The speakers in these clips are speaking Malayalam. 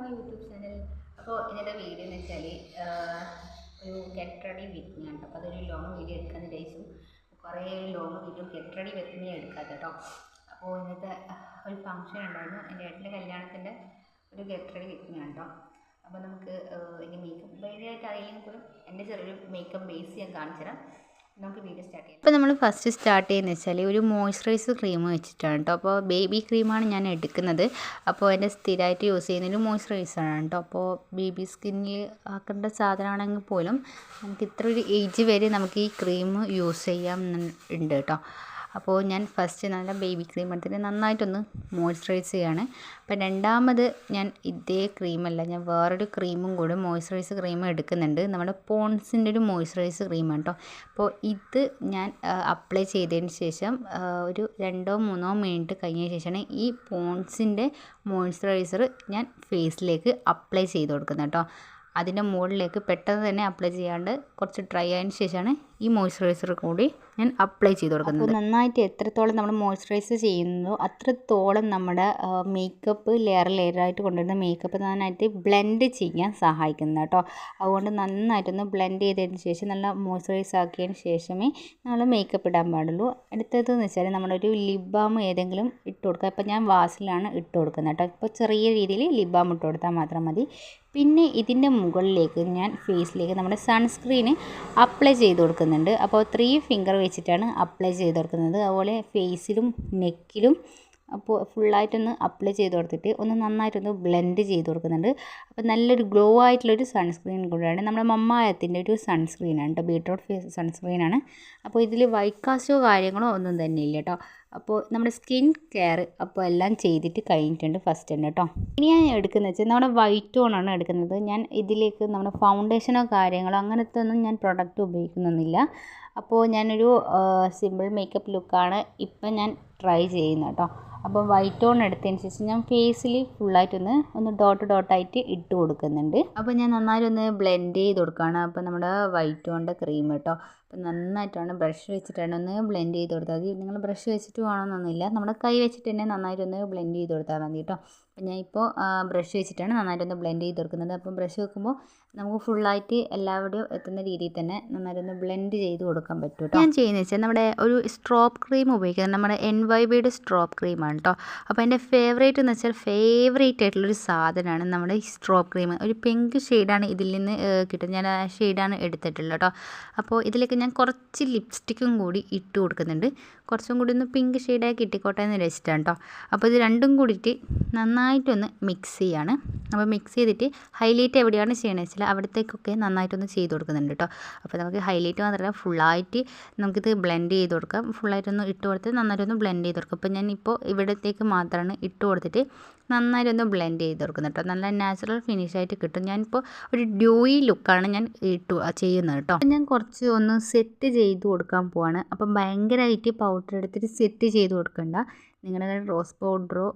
My YouTube channel. അപ്പോൾ ഇന്നത്തെ വീഡിയോ എന്ന് വെച്ചാൽ ഒരു ഗെറ്റ് റെഡി വിത്ത് മീ ആണ്. അപ്പോൾ അതൊരു ലോങ് വീഡിയോ എടുക്കാമെന്ന് വിചാരിച്ചു. കുറേ long video get ready with me എടുക്കാതെ കേട്ടോ. അപ്പോൾ ഇന്നത്തെ ഒരു ഫംഗ്ഷൻ ഉണ്ടായിരുന്നു, എൻ്റെ ഏട്ടൻ്റെ കല്യാണത്തിൻ്റെ ഒരു ഗെറ്റ് റെഡി വിത്ത് മീ ആണ് കേട്ടോ. അപ്പോൾ നമുക്ക് എൻ്റെ മേക്കപ്പ് ഭയങ്കരമായിട്ട് അറിയില്ലെങ്കിൽ പോലും എൻ്റെ ചെറിയൊരു മേക്കപ്പ് ബേസ് ഞാൻ കാണിച്ചു തരാം. നമുക്ക് വീഡിയോ സ്റ്റാർട്ട് ചെയ്യാം. ഇപ്പോൾ നമ്മൾ ഫസ്റ്റ് സ്റ്റാർട്ട് ചെയ്യുന്നത് വെച്ചാൽ ഒരു മോയ്സ്ചറൈസർ ക്രീം വെച്ചിട്ടാണ് കേട്ടോ. അപ്പോൾ ബേബി ക്രീമാണ് ഞാൻ എടുക്കുന്നത്. അപ്പോൾ എൻ്റെ സ്ഥിരമായിട്ട് യൂസ് ചെയ്യുന്നൊരു മോയ്സ്ചറൈസറാണ് കേട്ടോ. അപ്പോൾ ബേബി സ്കിന്നിൽ ആക്കേണ്ട സാധനമാണെങ്കിൽ പോലും നമുക്ക് ഇത്ര ഒരു ഏജ് വരെ നമുക്ക് ഈ ക്രീം യൂസ് ചെയ്യാൻ ഉണ്ട് കേട്ടോ. അപ്പോൾ ഞാൻ ഫസ്റ്റ് നല്ല ബേബി ക്രീം എടുത്തിട്ട് നന്നായിട്ടൊന്ന് മോയ്സ്ചറൈസ് ചെയ്യാണ്. അപ്പോൾ രണ്ടാമത് ഞാൻ ഇതേ ക്രീമല്ല, ഞാൻ വേറൊരു ക്രീമും കൂടി മോയ്സ്ചറൈസർ ക്രീം എടുക്കുന്നുണ്ട്. നമ്മുടെ പോൺസിൻ്റെ ഒരു മോയ്സ്ചറൈസർ ക്രീമാണ് കേട്ടോ. അപ്പോൾ ഇത് ഞാൻ അപ്ലൈ ചെയ്തതിന് ശേഷം ഒരു 2-3 മിനിറ്റ് കഴിഞ്ഞ ശേഷമാണ് ഈ പോൺസിൻ്റെ മോയ്സ്ചറൈസർ ഞാൻ ഫേസിലേക്ക് അപ്ലൈ ചെയ്ത് കൊടുക്കുന്നത് കേട്ടോ. അതിൻ്റെ മുകളിലേക്ക് പെട്ടെന്ന് തന്നെ അപ്ലൈ ചെയ്യാണ്ട് കുറച്ച് ഡ്രൈ ആയതിനു ശേഷമാണ് ഈ മോയ്സ്ചറൈസർ കൂടി ഞാൻ അപ്ലൈ ചെയ്ത് കൊടുക്കുന്നത്. അപ്പോൾ നന്നായിട്ട് എത്രത്തോളം നമ്മൾ മോയ്സ്ചറൈസ് ചെയ്യുന്നതോ അത്രത്തോളം നമ്മുടെ മേക്കപ്പ് ലെയറായിട്ട് കൊണ്ടുവരുന്ന മേക്കപ്പ് നന്നായിട്ട് ബ്ലെൻഡ് ചെയ്യാൻ സഹായിക്കുന്നത് കേട്ടോ. അതുകൊണ്ട് നന്നായിട്ടൊന്ന് ബ്ലെൻഡ് ചെയ്തതിന് ശേഷം നല്ല മോയ്സ്ചറൈസ് ആക്കിയതിന് ശേഷമേ നമ്മൾ മേക്കപ്പ് ഇടാൻ പാടുള്ളൂ. അടുത്തതെന്ന് വെച്ചാൽ നമ്മളൊരു ലിപ് ബാം ഏതെങ്കിലും ഇട്ട് കൊടുക്കുക. ഇപ്പോൾ ഞാൻ വാസിലാണ് ഇട്ട് കൊടുക്കുന്നത് കേട്ടോ. ഇപ്പോൾ ചെറിയ രീതിയിൽ ലിപ് ബാം ഇട്ട് കൊടുത്താൽ മാത്രം മതി. പിന്നെ ഇതിൻ്റെ മുകളിലേക്ക് ഞാൻ ഫേസിലേക്ക് നമ്മുടെ സൺസ്ക്രീന് അപ്ലൈ ചെയ്ത് കൊടുക്കുന്നുണ്ട്. അപ്പോൾ 3 ഫിംഗർ വെച്ചിട്ടാണ് അപ്ലൈ ചെയ്ത് കൊടുക്കുന്നത്. അതുപോലെ ഫേസിലും നെക്കിലും അപ്പോൾ ഫുള്ളായിട്ടൊന്ന് അപ്ലൈ ചെയ്ത് കൊടുത്തിട്ട് ഒന്ന് നന്നായിട്ടൊന്ന് ബ്ലെൻഡ് ചെയ്ത് കൊടുക്കുന്നുണ്ട്. അപ്പോൾ നല്ലൊരു ഗ്ലോ ആയിട്ടുള്ളൊരു സൺസ്ക്രീൻ കൂടിയാണ്. നമ്മുടെ മമ്മായത്തിൻ്റെ ഒരു സൺസ്ക്രീനാണ് കേട്ടോ, ബീട്രൂട്ട് ഫേസ് സൺസ്ക്രീനാണ്. അപ്പോൾ ഇതിൽ വൈറ്റ് കാസ്റ്റോ കാര്യങ്ങളോ ഒന്നും തന്നെ ഇല്ല കേട്ടോ. അപ്പോൾ നമ്മുടെ സ്കിൻ കെയർ അപ്പോൾ എല്ലാം ചെയ്തിട്ട് കഴിഞ്ഞിട്ടുണ്ട് ഫസ്റ്റ് തന്നെ കേട്ടോ. ഇനി ഞാൻ എടുക്കുന്നത് വെച്ചാൽ നമ്മുടെ വൈറ്റ് ടോണാണ് എടുക്കുന്നത്. ഞാൻ ഇതിലേക്ക് നമ്മുടെ ഫൗണ്ടേഷനോ കാര്യങ്ങളോ അങ്ങനത്തെ ഒന്നും ഞാൻ പ്രൊഡക്റ്റ് ഉപയോഗിക്കുന്നൊന്നുമില്ല. അപ്പോൾ ഞാനൊരു സിമ്പിൾ മേക്കപ്പ് ലുക്കാണ് ഇപ്പം ഞാൻ ട്രൈ ചെയ്യുന്നത് കേട്ടോ. അപ്പോൾ വൈറ്റ് ടോൺ എടുത്തതിന് ശേഷം ഞാൻ ഫേസിൽ ഫുള്ളായിട്ടൊന്ന് ഡോട്ടായിട്ട് ഇട്ട് കൊടുക്കുന്നുണ്ട്. അപ്പോൾ ഞാൻ നന്നായിട്ടൊന്ന് ബ്ലെൻഡ് ചെയ്ത് കൊടുക്കുകയാണ്. അപ്പോൾ നമ്മുടെ വൈറ്റ് ടോണിൻ്റെ ക്രീം കേട്ടോ. അപ്പോൾ നന്നായിട്ടാണ് ബ്രഷ് വെച്ചിട്ടാണ് ഒന്ന് ബ്ലെൻഡ് ചെയ്ത് കൊടുത്താൽ മതി. നിങ്ങൾ ബ്രഷ് വെച്ചിട്ട് വേണമെന്നൊന്നുമില്ല, നമ്മുടെ കൈ വെച്ചിട്ട് തന്നെ നന്നായിട്ടൊന്ന് ബ്ലെൻഡ് ചെയ്ത് കൊടുത്താൽ മതി കേട്ടോ. അപ്പോൾ ഞാനിപ്പോൾ ബ്രഷ് വെച്ചിട്ടാണ് നന്നായിട്ടൊന്ന് ബ്ലെൻഡ് ചെയ്ത് കൊടുക്കുന്നത്. അപ്പം ബ്രഷ് വെക്കുമ്പോൾ നമുക്ക് ഫുള്ളായിട്ട് എല്ലാവരുടെയും എത്തുന്ന രീതിയിൽ തന്നെ നന്നായിട്ടൊന്ന് ബ്ലെൻഡ് ചെയ്ത് കൊടുക്കാൻ പറ്റും കേട്ടോ. ഞാൻ ചെയ്യുന്നത് വെച്ചാൽ നമ്മുടെ ഒരു സ്ട്രോപ്പ് ക്രീം ഉപയോഗിക്കുന്നത് നമ്മുടെ NYBയുടെ സ്ട്രോപ്പ് ക്രീമാണ് കേട്ടോ. അപ്പോൾ എൻ്റെ ഫേവറേറ്റ് എന്ന് വെച്ചാൽ ഫേവറേറ്റ് ആയിട്ടുള്ളൊരു സാധനമാണ് നമ്മുടെ ഈ സ്ട്രോപ്പ് ക്രീം. ഒരു പിങ്ക് ഷെയ്ഡാണ് ഇതിൽ നിന്ന് കിട്ടുന്നത്. ഞാൻ ആ ഷെയ്ഡാണ് എടുത്തിട്ടുള്ളത് കേട്ടോ. അപ്പോൾ ഇതിലേക്ക് ഞാൻ കുറച്ച് ലിപ്സ്റ്റിക്കും കൂടി ഇട്ട് കൊടുക്കുന്നുണ്ട്. കുറച്ചും കൂടി ഒന്ന് പിങ്ക് ഷെയ്ഡായി കിട്ടിക്കോട്ടെ എന്ന് വെച്ചിട്ടാണ് കേട്ടോ. അപ്പോൾ ഇത് രണ്ടും കൂടിയിട്ട് നന്നായിട്ടൊന്ന് മിക്സ് ചെയ്യാണ്. അപ്പോൾ മിക്സ് ചെയ്തിട്ട് ഹൈലൈറ്റ് എവിടെയാണ് ചെയ്യണമെന്ന് വെച്ചാൽ അവിടത്തേക്കൊക്കെ നന്നായിട്ടൊന്ന് ചെയ്ത് കൊടുക്കുന്നുണ്ട് കേട്ടോ. അപ്പോൾ നമുക്ക് ഹൈലൈറ്റ് മാത്രമല്ല ഫുള്ളായിട്ട് നമുക്കിത് ബ്ലെൻഡ് ചെയ്ത് കൊടുക്കാം. ഫുള്ളായിട്ടൊന്ന് ഇട്ട് കൊടുത്ത് നന്നായിട്ടൊന്ന് ബ്ലെൻഡ് ചെയ്ത് കൊടുക്കാം. അപ്പോൾ ഞാനിപ്പോൾ ഇവിടത്തേക്ക് മാത്രമാണ് ഇട്ട് കൊടുത്തിട്ട് നന്നായിട്ടൊന്ന് ബ്ലെൻഡ് ചെയ്ത് കൊടുക്കുന്നത് കേട്ടോ. നല്ല നാച്ചുറൽ ഫിനിഷായിട്ട് കിട്ടും. ഞാനിപ്പോൾ ഒരു ഡ്യൂയി ലുക്കാണ് ഞാൻ ചെയ്യുന്നത് കേട്ടോ. ഞാൻ കുറച്ച് ഒന്ന് സെറ്റ് ചെയ്ത് കൊടുക്കാൻ പോവാണ്. അപ്പം ഭയങ്കരമായിട്ട് പൗഡർ എടുത്തിട്ട് സെറ്റ് ചെയ്ത് കൊടുക്കണ്ട. നിങ്ങളുടെ റോസ് പൗഡറോ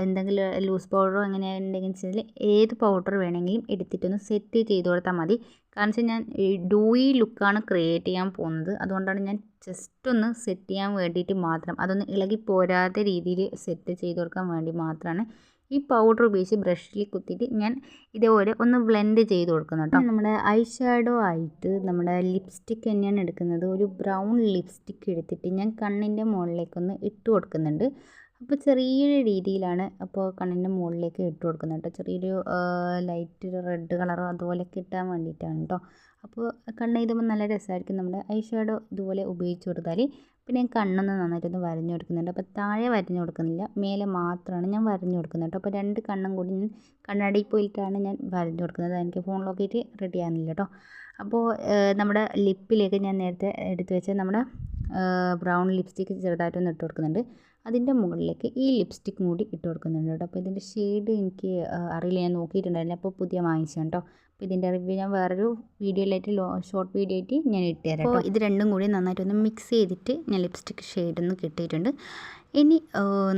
എന്തെങ്കിലും ലൂസ് പൗഡറോ അങ്ങനെ ഉണ്ടെങ്കിൽ വെച്ചാൽ ഏത് പൗഡർ വേണമെങ്കിലും എടുത്തിട്ടൊന്ന് സെറ്റ് ചെയ്ത് കൊടുത്താൽ മതി. കാരണം വെച്ചാൽ ഞാൻ ഡൂയി ലുക്കാണ് ക്രിയേറ്റ് ചെയ്യാൻ പോകുന്നത്. അതുകൊണ്ടാണ് ഞാൻ ജസ്റ്റ് ഒന്ന് സെറ്റ് ചെയ്യാൻ വേണ്ടിയിട്ട് മാത്രം, അതൊന്ന് ഇളകി പോരാത്ത രീതിയിൽ സെറ്റ് ചെയ്ത് കൊടുക്കാൻ വേണ്ടി മാത്രമാണ് ഈ പൗഡർ ഉപയോഗിച്ച് ബ്രഷിൽ കുത്തിയിട്ട് ഞാൻ ഇതേപോലെ ഒന്ന് ബ്ലെൻഡ് ചെയ്ത് കൊടുക്കുന്നു കേട്ടോ. നമ്മുടെ ഐ ഷാഡോ ആയിട്ട് നമ്മുടെ ലിപ്സ്റ്റിക്ക് തന്നെയാണ് എടുക്കുന്നത്. ഒരു ബ്രൗൺ ലിപ്സ്റ്റിക്ക് എടുത്തിട്ട് ഞാൻ കണ്ണിൻ്റെ മുകളിലേക്കൊന്ന് ഇട്ട് കൊടുക്കുന്നുണ്ട്. അപ്പോൾ ചെറിയൊരു രീതിയിലാണ് അപ്പോൾ കണ്ണിൻ്റെ മുകളിലേക്ക് ഇട്ട് കൊടുക്കുന്നത് കേട്ടോ. ചെറിയൊരു ലൈറ്റ് റെഡ് കളറോ അതുപോലെയൊക്കെ ഇട്ടാൻ വേണ്ടിയിട്ടാണ് കേട്ടോ. അപ്പോൾ കണ്ണ് എഴുതുമ്പോൾ നല്ല രസമായിരിക്കും. നമ്മുടെ ഐ ഷാഡോ ഇതുപോലെ ഉപയോഗിച്ച് കൊടുത്താൽ. പിന്നെ ഞാൻ കണ്ണൊന്ന് നന്നായിട്ടൊന്ന് വരഞ്ഞു കൊടുക്കുന്നുണ്ട്. അപ്പോൾ താഴെ വരഞ്ഞു കൊടുക്കുന്നില്ല, മേലെ മാത്രമാണ് ഞാൻ വരഞ്ഞു കൊടുക്കുന്നത് കേട്ടോ. അപ്പോൾ 2 കണ്ണും കൂടി ഞാൻ കണ്ണാടിയിൽ പോയിട്ടാണ് ഞാൻ വരഞ്ഞു കൊടുക്കുന്നത്. എനിക്ക് ഫോൺ നോക്കിയിട്ട് റെഡി ആകുന്നില്ല കേട്ടോ. അപ്പോൾ നമ്മുടെ ലിപ്പിലേക്ക് ഞാൻ നേരത്തെ എടുത്ത് വെച്ച നമ്മുടെ ബ്രൗൺ ലിപ്സ്റ്റിക്ക് ചെറുതായിട്ടൊന്ന് ഇട്ട് കൊടുക്കുന്നുണ്ട്. അതിൻ്റെ മുകളിലേക്ക് ഈ ലിപ്സ്റ്റിക്കും കൂടി ഇട്ട് കൊടുക്കുന്നുണ്ട് കേട്ടോ. അപ്പോൾ ഇതിൻ്റെ ഷെയ്ഡ് എനിക്ക് അറിയില്ല, ഞാൻ നോക്കിയിട്ടുണ്ടായിരുന്നു. അപ്പോൾ പുതിയ വാങ്ങിച്ചാണ് കേട്ടോ. അപ്പോൾ ഇതിൻ്റെ റിവ്യൂ ഞാൻ വേറൊരു വീഡിയോയിലായിട്ട് ഷോർട്ട് വീഡിയോ ആയിട്ട് ഞാൻ ഇട്ട് തരാം. അപ്പോൾ ഇത് രണ്ടും കൂടി നന്നായിട്ടൊന്ന് മിക്സ് ചെയ്തിട്ട് ഞാൻ ലിപ്സ്റ്റിക്ക് ഷെയ്ഡൊന്ന് കിട്ടിയിട്ടുണ്ട്. ഇനി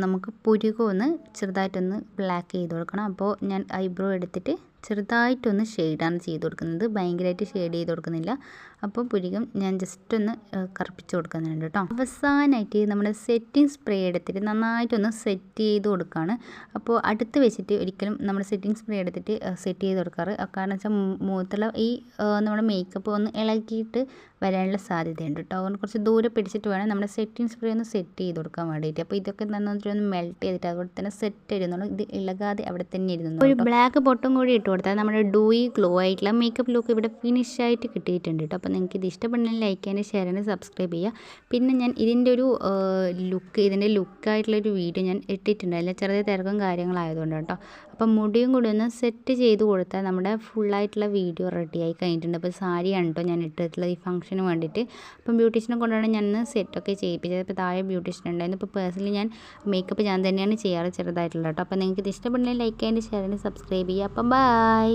നമുക്ക് പുരുകമൊന്ന് ചെറുതായിട്ടൊന്ന് ബ്ലാക്ക് ചെയ്ത് കൊടുക്കണം. അപ്പോൾ ഞാൻ ഐബ്രോ എടുത്തിട്ട് ചെറുതായിട്ടൊന്ന് ഷെയ്ഡാണ് ചെയ്ത് കൊടുക്കുന്നത്. ഭയങ്കരമായിട്ട് ഷെയ്ഡ് ചെയ്ത് കൊടുക്കുന്നില്ല. അപ്പോൾ പുരികം ഞാൻ ജസ്റ്റ് ഒന്ന് കറുപ്പിച്ച് കൊടുക്കുന്നുണ്ട് കേട്ടോ. അവസാനമായിട്ട് നമ്മുടെ സെറ്റിംഗ് സ്പ്രേ എടുത്തിട്ട് നന്നായിട്ടൊന്ന് സെറ്റ് ചെയ്ത് കൊടുക്കുകയാണ്. അപ്പോൾ അടുത്ത് വെച്ചിട്ട് ഒരിക്കലും നമ്മൾ സെറ്റിംഗ് സ്പ്രേ എടുത്തിട്ട് സെറ്റ് ചെയ്ത് കൊടുക്കാറ്. കാരണം വെച്ചാൽ മുഖത്തുള്ള ഈ നമ്മുടെ മേക്കപ്പ് ഒന്ന് ഇളകിയിട്ട് വരാനുള്ള സാധ്യതയുണ്ട് കേട്ടോ. അതുകൊണ്ട് കുറച്ച് ദൂരെ പിടിച്ചിട്ട് വേണം നമ്മുടെ സെറ്റിംഗ് സ്പ്രേ ഒന്ന് സെറ്റ് ചെയ്ത് കൊടുക്കാൻ വേണ്ടിയിട്ട്. അപ്പോൾ ഇതൊക്കെ നന്നായിട്ട് ഒന്ന് മെൽറ്റ് ചെയ്തിട്ട് അതുപോലെ തന്നെ സെറ്റ് ഇരുന്നുള്ളൂ. ഇത് ഇളകാതെ അവിടെ തന്നെ ഇരുന്നു. ഒരു ബ്ലാക്ക് പൊട്ടും കൂടി ഇട്ട് കൊടുത്താൽ നമ്മുടെ ഡൂയി ഗ്ലോ ആയിട്ടുള്ള മേക്കപ്പ് ലുക്ക് ഇവിടെ ഫിനിഷ് ആയിട്ട് കിട്ടിയിട്ടുണ്ട് കേട്ടോ. അപ്പോൾ നിങ്ങൾക്ക് ഇത് ഇഷ്ടപ്പെടുന്നെങ്കിൽ ലൈക്ക് ചെയ്യാനും ഷെയർ ചെയ്യാനും സബ്സ്ക്രൈബ് ചെയ്യുക. പിന്നെ ഞാൻ ഇതിൻ്റെ ഒരു ഇതിൻ്റെ ലുക്കായിട്ടുള്ളൊരു വീഡിയോ ഞാൻ ഇട്ടിട്ടുണ്ടായില്ല, ചെറിയ തിരക്കും കാര്യങ്ങളായതുകൊണ്ട് കേട്ടോ. അപ്പം മുടിയും കൂടി ഒന്ന് സെറ്റ് ചെയ്ത് കൊടുത്താൽ നമ്മുടെ ഫുള്ളായിട്ടുള്ള വീഡിയോ റെഡിയായി കഴിഞ്ഞിട്ടുണ്ട്. അപ്പോൾ സാരിയാണ് കേട്ടോ ഞാൻ ഇട്ടിട്ടുള്ളത് ഈ ഫംഗ്ഷന് വേണ്ടിയിട്ട്. അപ്പം ബ്യൂട്ടീഷ്യനെ കൊണ്ടാണ് ഞാൻ സെറ്റൊക്കെ ചെയ്യിപ്പിച്ചത്. ഇപ്പോൾ താഴെ ബ്യൂട്ടീഷ്യൻ ഉണ്ടായിരുന്നു. ഇപ്പോൾ പേഴ്സണലി ഞാൻ മേക്കപ്പ് ഞാൻ തന്നെയാണ് ചെയ്യാറ് ചെറുതായിട്ടുള്ളത് കേട്ടോ. അപ്പോൾ നിങ്ങൾക്ക് ഇത് ഇഷ്ടപ്പെടുന്നെങ്കിൽ ലൈക്ക് ചെയ്യാനും ഷെയർ ചെയ്യാനും സബ്സ്ക്രൈബ് ചെയ്യുക. അപ്പം ബൈ.